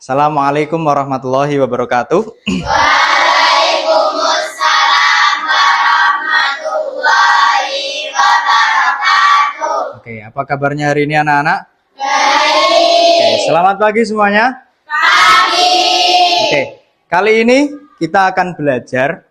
Assalamualaikum warahmatullahi wabarakatuh. Waalaikumsalam warahmatullahi wabarakatuh. Oke, apa kabarnya hari ini anak-anak? Baik. Oke, selamat pagi semuanya. Pagi. Oke, kali ini kita akan belajar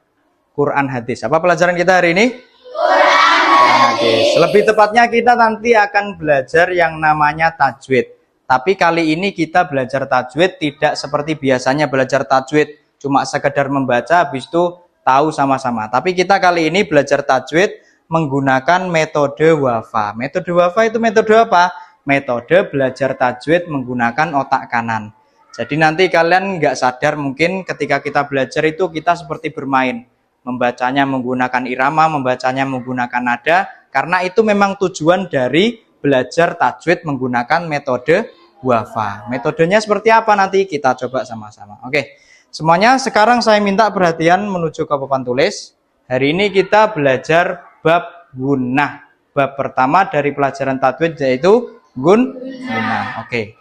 Quran hadis. Apa pelajaran kita hari ini? Quran hadis. Lebih tepatnya kita nanti akan belajar yang namanya tajwid. Tapi kali ini kita belajar tajwid tidak seperti biasanya belajar tajwid, cuma sekedar membaca habis itu tahu sama-sama. Tapi kita kali ini belajar tajwid menggunakan metode wafa. Metode wafa itu metode apa? Metode belajar tajwid menggunakan otak kanan. Jadi nanti kalian nggak sadar mungkin ketika kita belajar itu kita seperti bermain. Membacanya menggunakan irama, membacanya menggunakan nada. Karena itu memang tujuan dari belajar tajwid menggunakan metode wafa. Metodenya seperti apa nanti kita coba sama-sama. Oke, semuanya sekarang saya minta perhatian menuju ke papan tulis. Hari ini kita belajar bab gunnah. Bab pertama dari pelajaran tajwid yaitu gunnah. Oke.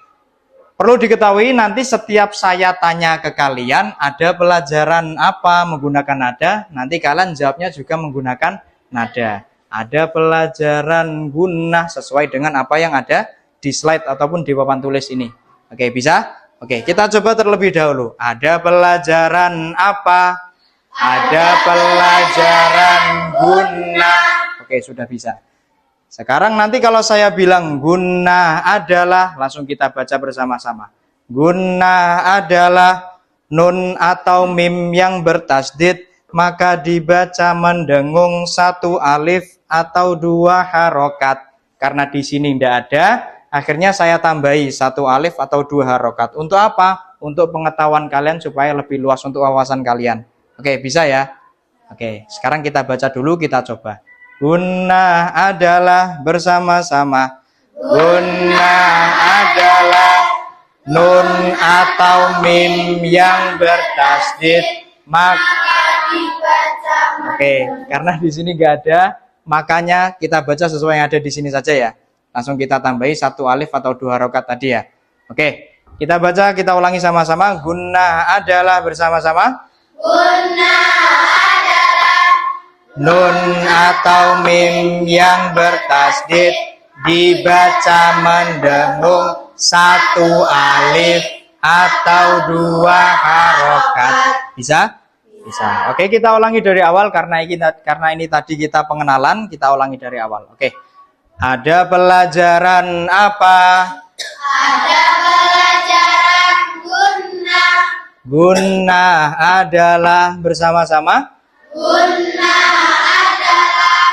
Perlu diketahui nanti setiap saya tanya ke kalian ada pelajaran apa menggunakan nada, nanti kalian jawabnya juga menggunakan nada. Ada pelajaran gunnah sesuai dengan apa yang ada di slide ataupun di papan tulis ini. Oke, bisa? Oke, kita coba terlebih dahulu. Ada pelajaran apa? Ada pelajaran gunnah. Oke, sudah bisa. Sekarang nanti kalau saya bilang gunnah adalah, langsung kita baca bersama-sama. Gunnah adalah nun atau mim yang bertasdid, maka dibaca mendengung satu alif atau dua harokat. Karena di sini tidak ada, akhirnya saya tambahi satu alif atau dua harokat. Untuk apa? Untuk pengetahuan kalian supaya lebih luas untuk wawasan kalian. Oke, bisa ya? Oke, sekarang kita baca dulu, kita coba. Gunnah adalah bersama-sama. Gunnah adalah nun atau mim yang bertasdid, maka dibaca. Oke, karena di sini nggak ada, makanya kita baca sesuai yang ada di sini saja ya. Langsung kita tambahi satu alif atau dua harokat tadi ya. Oke, kita baca, kita ulangi sama-sama. Gunnah adalah bersama-sama. Gunnah adalah Nun atau mim yang bertasdid dibaca mendengung satu alif atau dua harokat. Bisa? Bisa. Oke, kita ulangi dari awal karena ini tadi kita pengenalan, kita ulangi dari awal. Oke. Ada pelajaran apa? ada pelajaran gunnah. Gunnah adalah bersama-sama. Gunnah adalah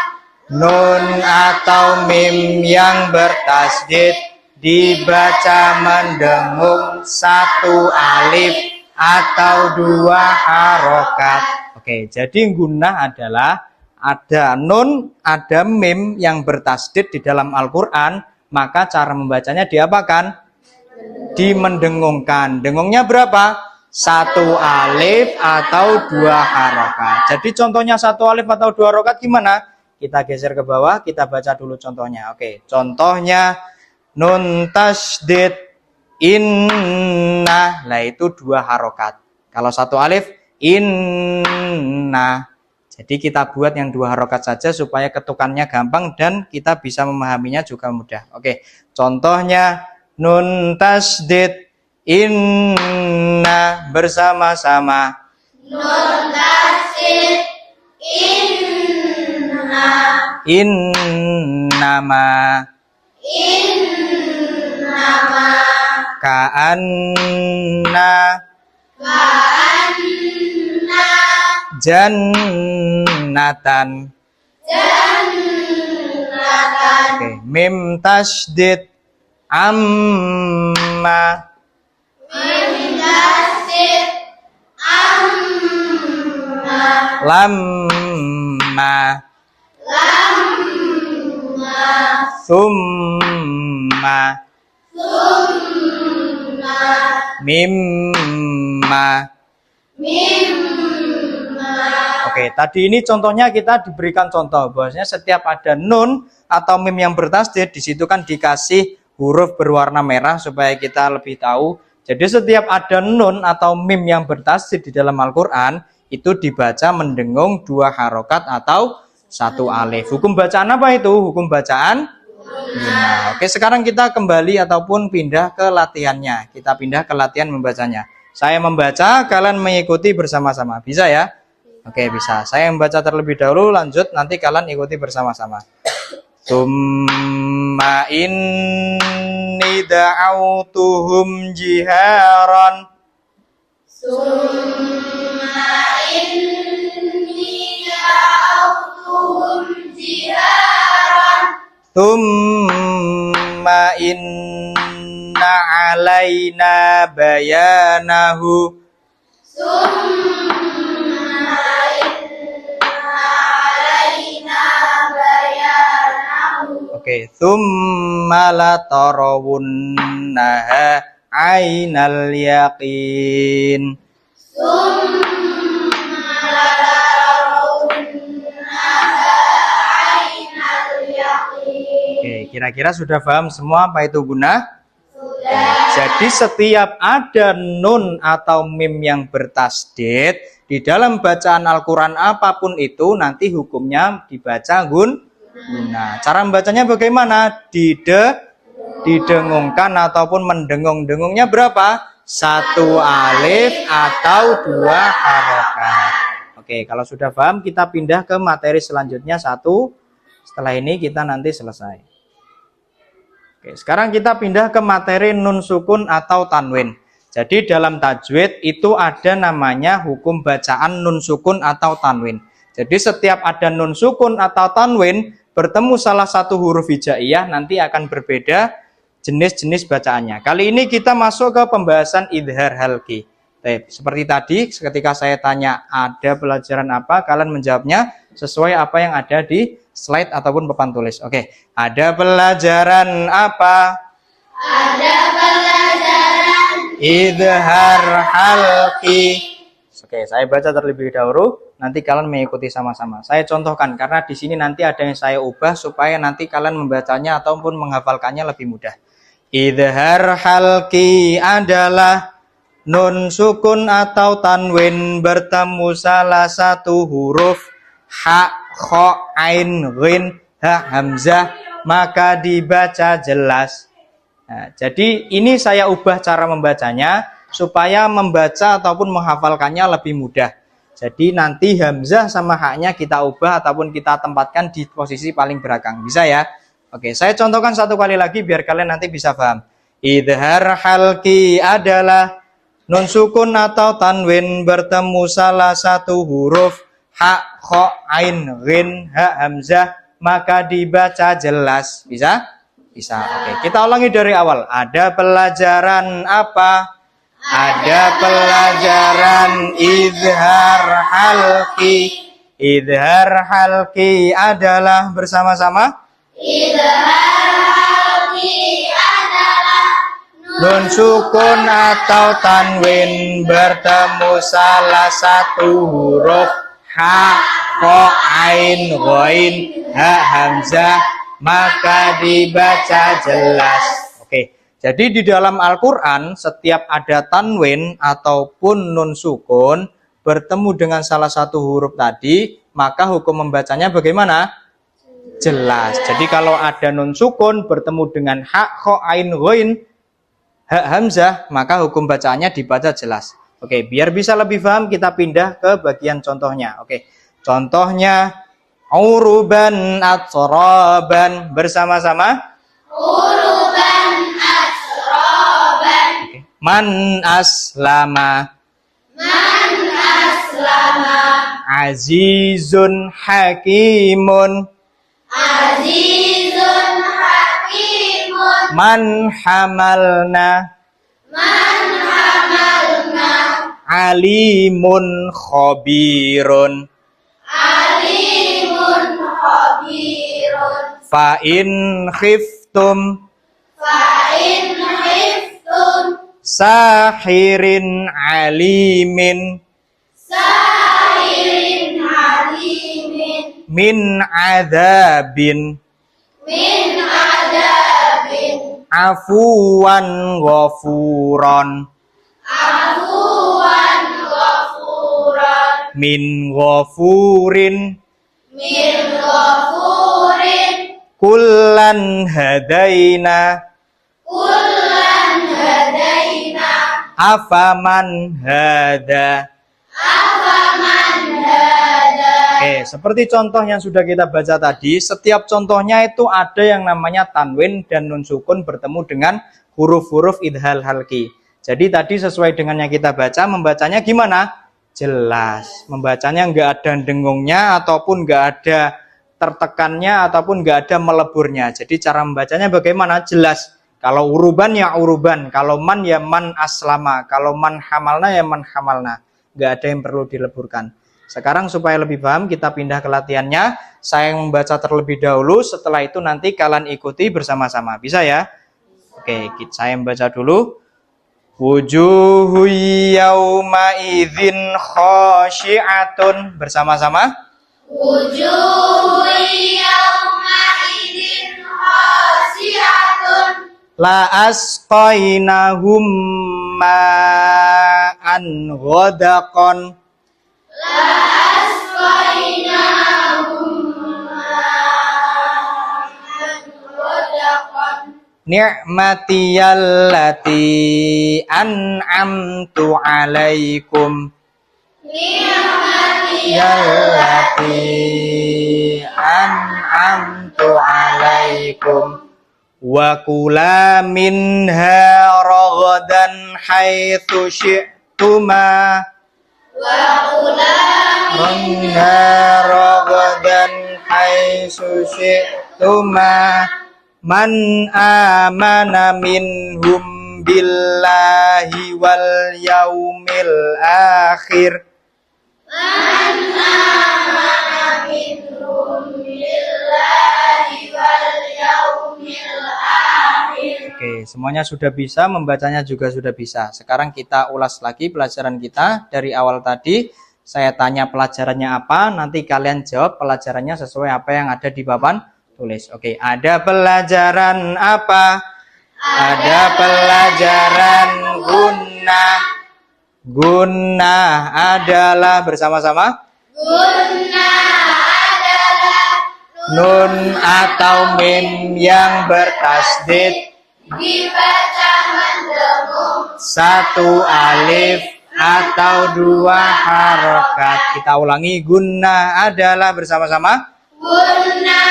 Nun atau mim yang bertasdid dibaca mendengung satu alif atau dua harokat. Oke, jadi gunnah adalah ada nun, ada mim yang bertasdid di dalam Al-Quran, maka cara membacanya diapakan? Dimendengungkan. Dengungnya berapa? Satu alif atau dua harokat. Jadi contohnya satu alif atau dua harokat gimana? Kita geser ke bawah, kita baca dulu contohnya. Oke, contohnya nun tasdid inna, lah itu dua harokat. Kalau satu alif inna. Jadi kita buat yang dua harokat saja supaya ketukannya gampang dan kita bisa memahaminya juga mudah. Oke, contohnya nun tasdid inna bersama-sama. nun tasdid inna. Innama Innama ka'anna ka'anna jannatan. jannatan. Oke, mim tasdid amma. Mim tasdid amma. Lamma. Lamma. Summa. Summa. Mimma. Mimma. Oke, tadi ini contohnya kita diberikan contoh bahwasanya setiap ada nun atau mim yang bertasdid di situ kan dikasih huruf berwarna merah supaya kita lebih tahu Jadi setiap ada nun atau mim yang bertasydid di dalam Al-Quran, itu dibaca mendengung 2 harokat atau 1 alif. Hukum bacaan apa itu? Hukum bacaan guna. Oke, sekarang kita kembali ataupun pindah ke latihannya. Kita pindah ke latihan membacanya. Saya membaca, kalian mengikuti bersama-sama. Bisa ya? Oke, bisa. Saya membaca terlebih dahulu, lanjut nanti kalian ikuti bersama-sama. Tsumma inni da'autuhum jiharan. Summa inni da'autuhum jiharan. Tsumma inna alaina bayanahu. Summa inna alaina bayanahu. Oke, tsumma latarawunnaha ainal yaqin. Summa latarawunnaha ainal yaqin. Oke, kira-kira sudah paham semua apa itu guna? Sudah. Jadi setiap ada nun atau mim yang bertasydid di dalam bacaan Al-Quran apapun itu nanti hukumnya dibaca guna. Cara membacanya bagaimana? Didengungkan ataupun mendengung-dengungnya berapa? 1 alif atau 2 harokat. Oke, kalau sudah paham kita pindah ke materi selanjutnya 1. Setelah ini kita nanti selesai. Oke, sekarang kita pindah ke materi nun sukun atau tanwin. Jadi dalam tajwid itu ada namanya hukum bacaan nun sukun atau tanwin. Jadi setiap ada nun sukun atau tanwin bertemu salah satu huruf hijaiyah nanti akan berbeda jenis-jenis bacaannya. Kali ini kita masuk ke pembahasan idhar halqi. Seperti tadi ketika saya tanya ada pelajaran apa, kalian menjawabnya sesuai apa yang ada di slide ataupun papan tulis. Oke, ada pelajaran apa? Ada pelajaran Idhar halqi. Oke, saya baca terlebih dahulu, nanti kalian mengikuti sama-sama. Saya contohkan karena di sini nanti ada yang saya ubah supaya nanti kalian membacanya ataupun menghafalkannya lebih mudah. Idhar halqi adalah nun sukun atau tanwin bertemu salah satu huruf ha, kho, ain, ghin, ha, hamzah, maka dibaca jelas. Nah, jadi ini saya ubah cara membacanya supaya membaca ataupun menghafalkannya lebih mudah. Jadi nanti hamzah sama haknya kita ubah ataupun kita tempatkan di posisi paling belakang. Bisa ya? Oke, saya contohkan satu kali lagi biar kalian nanti bisa paham. Idhar halqi adalah nun sukun atau tanwin bertemu salah satu huruf ha, kho, ain, ghin, ha, hamzah, maka dibaca jelas. Bisa? Bisa. Oke, kita ulangi dari awal. Ada pelajaran apa? Ada pelajaran idhar halqi. Idhar halqi adalah bersama-sama. idhar halqi adalah Nun sukun atau tanwin bertemu salah satu huruf ha, kho, ain, ghain, ha, hamzah, maka dibaca jelas. Oke, jadi di dalam Al-Quran setiap ada tanwin ataupun nun sukun bertemu dengan salah satu huruf tadi, maka hukum membacanya bagaimana? Jelas. Jadi kalau ada nun sukun bertemu dengan ha, kho, ain, ghain, ha, hamzah, maka hukum bacaannya dibaca jelas. Oke, biar bisa lebih paham kita pindah ke bagian contohnya. Oke, contohnya uruban atsraban bersama-sama. uruban asroban. Oke. Man aslama. Man aslama. Azizun hakimun. Azizun hakimun. Man hamalna. Man hamalna. Alimun khabirun. Alimun khabirun. Fa in khiftum Fa'in khiftum. sahirin alimin Sahirin alimin. min adabin Min adabin. afuwan ghafuran. Afuwan ghafuran. Min ghafurin. Min ghafurin. Kullan hadaina. Kullan hadaina. Afaman hada. Afaman hada. Oke, seperti contoh yang sudah kita baca tadi, setiap contohnya itu ada yang namanya tanwin dan nun sukun bertemu dengan huruf-huruf idhal halki. Jadi tadi sesuai dengan yang kita baca, membacanya gimana? Jelas. Membacanya nggak ada dengungnya ataupun nggak ada tertekannya ataupun nggak ada meleburnya. Jadi cara membacanya bagaimana? Jelas. Kalau uruban ya uruban, kalau man ya man aslama, kalau man hamalna ya man hamalna. Nggak ada yang perlu dileburkan. Sekarang supaya lebih paham kita pindah ke latihannya. Saya yang membaca terlebih dahulu, setelah itu nanti kalian ikuti bersama-sama. Bisa ya? Oke, saya membaca dulu. Wujuhu yawma idzin khashi'atun. Bersama-sama. Wujuhu yawma idzin khashi'atun. La asqainahum ma'an ghadaqan. La asqainahum ma'an ghadaqan. Ni'matiyallati an'amtu alaikum. Ni'matiyallati an'amtu alaikum. Wa kula minha ragadan haitsu syi'tuma. Wa kula minha ragadan haitsu syi'tuma. Man amana minhum billahi wal yaumil akhir. Man amana minhum billahi wal yaumil akhir. Oke, semuanya sudah bisa, membacanya juga sudah bisa. Sekarang kita ulas lagi pelajaran kita dari awal tadi. Saya tanya pelajarannya apa, nanti kalian jawab pelajarannya sesuai apa yang ada di papan tulis. Oke, ada pelajaran apa? Ada pelajaran gunnah. Gunnah adalah bersama-sama. Gunnah adalah Nun atau mim yang bertasdid. dibaca mendengung. Satu alif atau dua harokat. Kita ulangi, gunnah adalah bersama-sama. Gunnah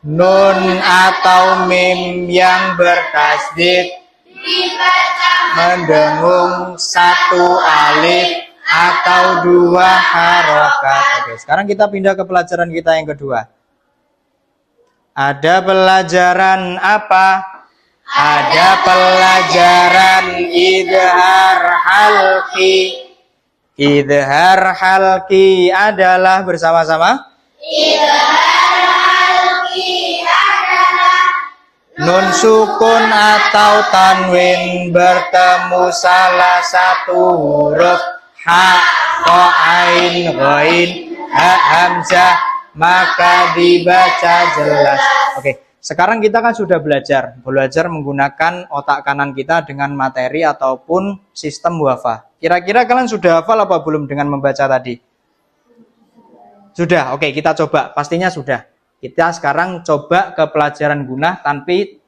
Nun atau mim yang bertasdid dibaca mendengung satu alif atau dua harokat. Oke, sekarang kita pindah ke pelajaran kita yang kedua. Ada pelajaran apa? Ada pelajaran idhar halqi. Idhar halqi adalah bersama-sama. idhar halqi adalah Nun sukun atau tanwin bertemu salah satu huruf ha, ko, ain, ghain, ha, hamzah, maka dibaca jelas. Oke, sekarang kita kan sudah belajar menggunakan otak kanan kita dengan materi ataupun sistem wafa. Kira-kira kalian sudah hafal apa belum dengan membaca tadi? Sudah, oke, kita coba. Pastinya sudah. Kita sekarang coba ke pelajaran gunah tapi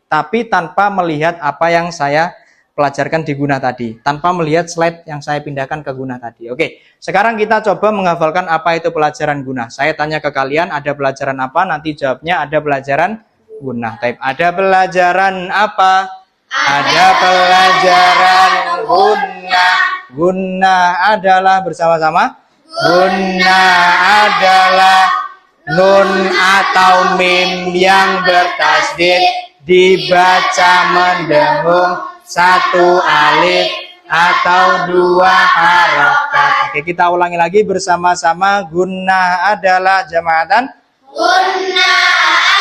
tanpa melihat apa yang saya pelajarkan di gunah tadi. Tanpa melihat slide yang saya pindahkan ke gunah tadi. Oke, sekarang kita coba menghafalkan apa itu pelajaran gunah. Saya tanya ke kalian, ada pelajaran apa? Nanti jawabnya ada pelajaran gunah. Ada pelajaran apa? Ada pelajaran gunah. Gunah adalah bersama-sama. Gunah adalah nun atau mim yang bertasdid dibaca mendengung satu alif atau dua harokat. Oke, kita ulangi lagi bersama-sama. Gunnah adalah jamaatan. gunnah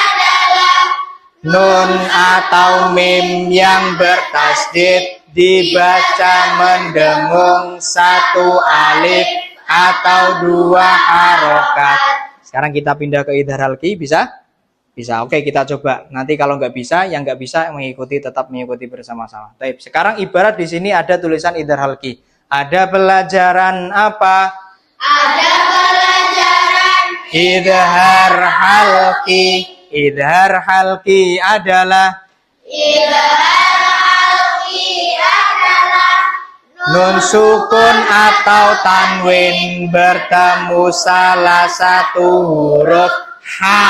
adalah Nun atau mim yang bertasdid dibaca mendengung satu alif atau dua harokat. Sekarang kita pindah ke idhar halqi, bisa? Bisa. Oke, kita coba. Nanti kalau nggak bisa, yang nggak bisa mengikuti tetap mengikuti bersama-sama. Baik. Sekarang ibarat di sini ada tulisan idhar halki. Ada pelajaran apa? Ada pelajaran Idhar halki. Idhar halki adalah idhar halki adalah nun sukun atau tanwin bertemu salah satu huruf ha,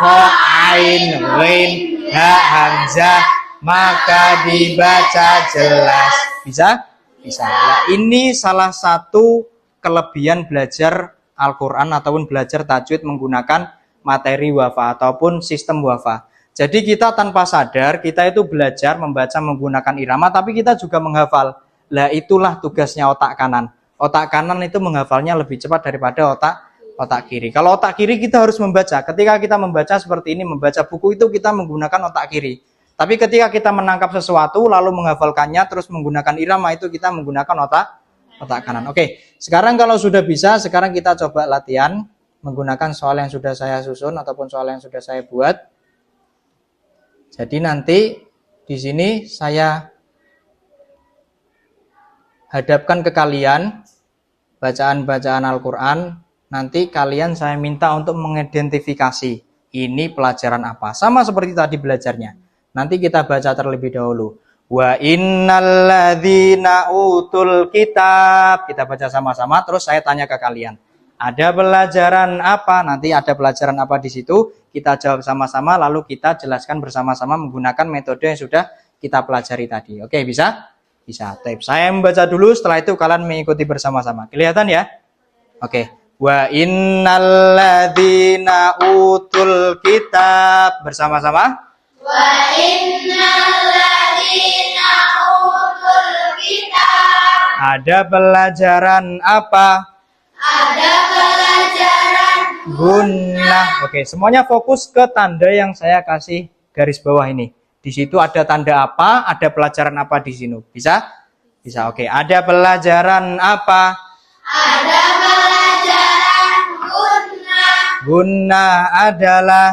kho, ain, ghin, ha, hamzah, maka dibaca jelas. Bisa? Bisa. Nah, ini salah satu kelebihan belajar Al-Quran ataupun belajar tajwid menggunakan materi wafa ataupun sistem wafa. Jadi kita tanpa sadar, kita itu belajar membaca menggunakan irama, tapi kita juga menghafal. Lah itulah tugasnya otak kanan. Otak kanan itu menghafalnya lebih cepat daripada otak kiri. Kalau otak kiri kita harus membaca. Ketika kita membaca seperti ini, membaca buku itu kita menggunakan otak kiri. Tapi ketika kita menangkap sesuatu lalu menghafalkannya terus menggunakan irama itu kita menggunakan otak kanan. Oke, sekarang kalau sudah bisa, sekarang kita coba latihan menggunakan soal yang sudah saya susun ataupun soal yang sudah saya buat. Jadi nanti di sini saya hadapkan ke kalian bacaan-bacaan Al-Quran. Nanti kalian saya minta untuk mengidentifikasi ini pelajaran apa. Sama seperti tadi belajarnya. Nanti kita baca terlebih dahulu. Wa innalladzina utul kitab. Kita baca sama-sama terus saya tanya ke kalian. Ada pelajaran apa? Nanti ada pelajaran apa di situ? Kita jawab sama-sama lalu kita jelaskan bersama-sama menggunakan metode yang sudah kita pelajari tadi. Oke, bisa? Bisa. Saya membaca dulu, setelah itu kalian mengikuti bersama-sama. Kelihatan ya? Oke. Wa innalladzina utul kitab. Bersama-sama. wa innalladzina utul kitab. Ada pelajaran apa? Ada pelajaran Gunnah. Oke, semuanya fokus ke tanda yang saya kasih garis bawah ini. Di situ ada tanda apa? Ada pelajaran apa di sini? Bisa? Bisa. Oke, ada pelajaran apa? ada pelajaran gunnah. Gunnah adalah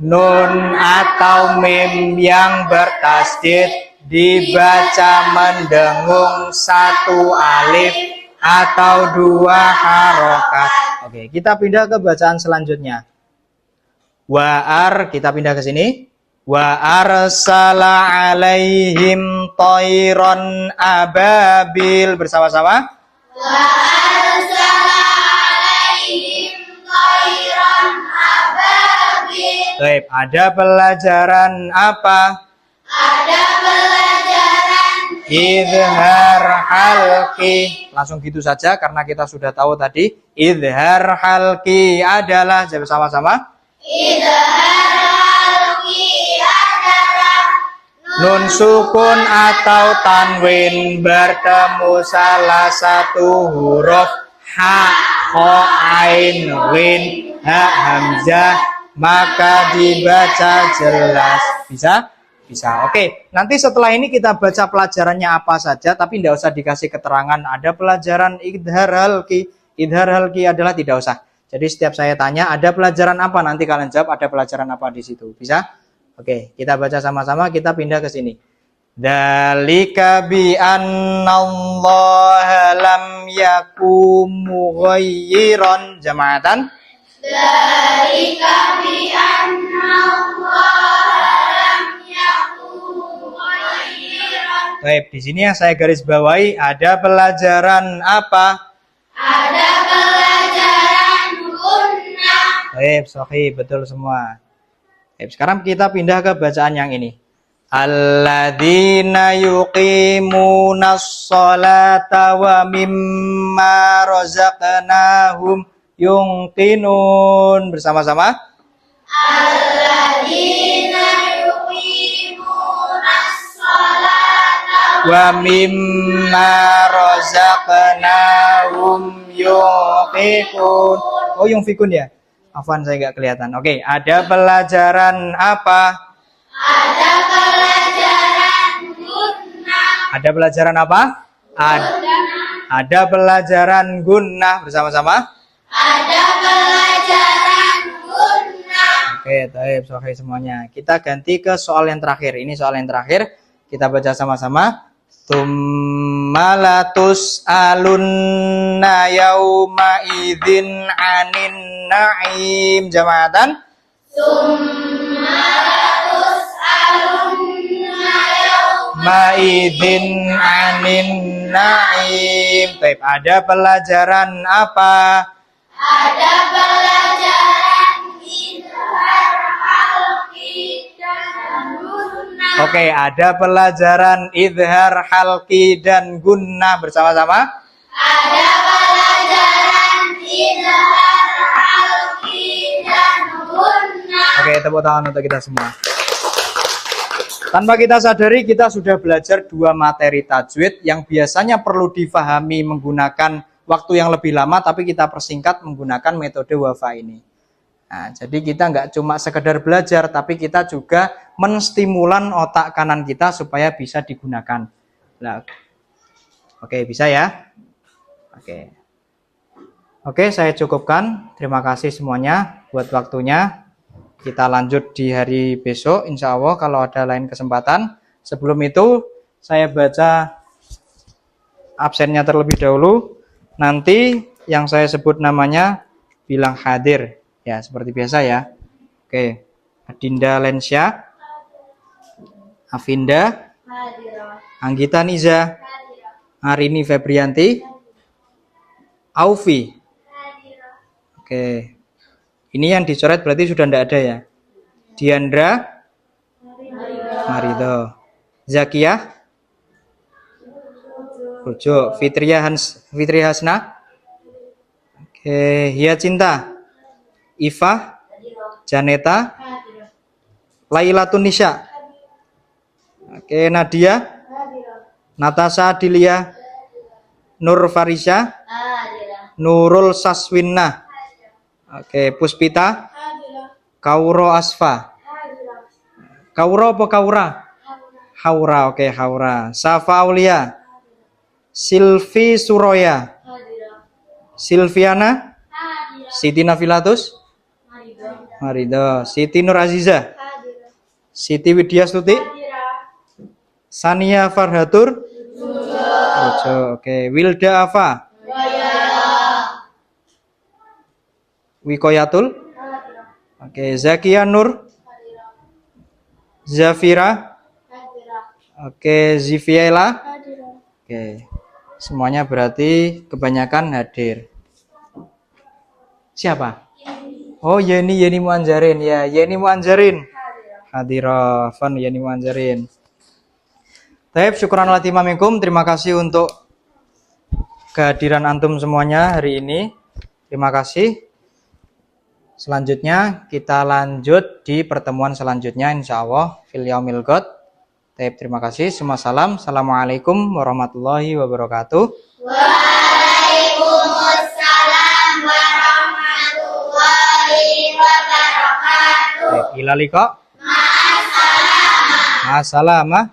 nun atau mim yang bertasdid dibaca mendengung satu alif atau dua harokat. Oke, kita pindah ke bacaan selanjutnya. Kita pindah ke sini. Wa arsala alaihim tayran ababil. Bersama-sama. Wa arsala alaihim tayran ababil. Baik, ada pelajaran apa? Ada pelajaran Idhar halki. Langsung gitu saja karena kita sudah tahu tadi. Idhar halki adalah, jawab sama-sama. idhar halki adalah Nun sukun atau tanwin bertemu salah satu huruf ha, kho, ain, ghin, ha, hamzah, maka dibaca jelas. Bisa? Bisa. Oke, nanti setelah ini kita baca pelajarannya apa saja, tapi tidak usah dikasih keterangan. Ada pelajaran idhar halki. Idhar halki adalah tidak usah. Jadi setiap saya tanya, ada pelajaran apa? Nanti kalian jawab, ada pelajaran apa di situ. Bisa? Oke, kita baca sama-sama, kita pindah ke sini. Dzalika bi annallaha lam yakum mughayyiran jama'atan. dzalika bi annallaha lam yakun khairan. Baik, di sini yang saya garis bawahi ada pelajaran apa? Ada pelajaran gunnah. Baik, sahih, betul semua. Baik, sekarang kita pindah ke bacaan yang ini. Alladzina yuqimunas sholata wa mimma razaqnahum yunqinun. Bersama-sama. Alladzina yuqimunas sholata Wa mimma razaqnahum yunfiqun. Oh, yunfiqun ya? Afwan, saya nggak kelihatan. Oke, ada pelajaran apa? ada pelajaran gunnah. Ada pelajaran apa? Ada pelajaran gunnah. Bersama-sama. Ada pelajaran pelajaran guna. Oke, baik, oke semuanya. Kita ganti ke soal yang terakhir. Ini soal yang terakhir. Kita baca sama-sama. Tummalatus alunna yauma idzin anin na'im. Jama'atan. Summatus alunna yauma Ma'idzin anin na'im. Baik, ada pelajaran apa? ada pelajaran izhar halqi dan guna. Oke, ada pelajaran idhar halqi dan gunnah bersama-sama. Ada pelajaran izhar halqi dan guna. Oke, tepuk tangan untuk kita semua. Tanpa kita sadari, kita sudah belajar 2 materi tajwid yang biasanya perlu difahami menggunakan waktu yang lebih lama, tapi kita persingkat menggunakan metode wafa ini. Nah, jadi kita nggak cuma sekedar belajar, tapi kita juga menstimulan otak kanan kita supaya bisa digunakan. Nah, oke, bisa ya? Oke, saya cukupkan. Terima kasih semuanya buat waktunya. Kita lanjut di hari besok, insya Allah kalau ada lain kesempatan. Sebelum itu, saya baca absennya terlebih dahulu. Nanti yang saya sebut namanya bilang hadir. Ya, seperti biasa ya. Oke, Adinda Lensya, Avinda, Anggita Niza, Arini Febrianti, Aufi. Oke. Ini yang dicoret berarti sudah tidak ada ya. Diandra, Marido, Zakiyah, Rujuk, Fitri Hasna, oke, Hia Cinta, Iva, Janeta, Laila Tunisha, oke, Nadia, Natasha Adilia, Nur Farisha, Nurul Saswinna, oke, Puspita, Kauro Asfa, Kauro apa Kaura? Haura, oke, Haura, Safa Aulia, Silvi Suroya, Silviana, Siti Nafilatus, Marido, Siti Nur Aziza, Siti Widyastuti, Sania Farhatur, oke, Wilda Afa, Wikoyatul, oke, Zakia Nur, Zafira, oke, Ziviela, oke, semuanya berarti kebanyakan hadir. Siapa? Oh, Yeni Muanjarin ya, Yeni Muanjarin. Hadirah, Fan Yeni Muanjarin. Taib, syukuran latima minkum. Terima kasih untuk kehadiran antum semuanya hari ini. Terima kasih. Selanjutnya kita lanjut di pertemuan selanjutnya insya Allah fil yaumil ghad. Taib, terima kasih. Semua salam. Assalamualaikum warahmatullahi wabarakatuh. Waalaikumsalam warahmatullahi wabarakatuh. Taib, ila liqa. Ma'assalamah.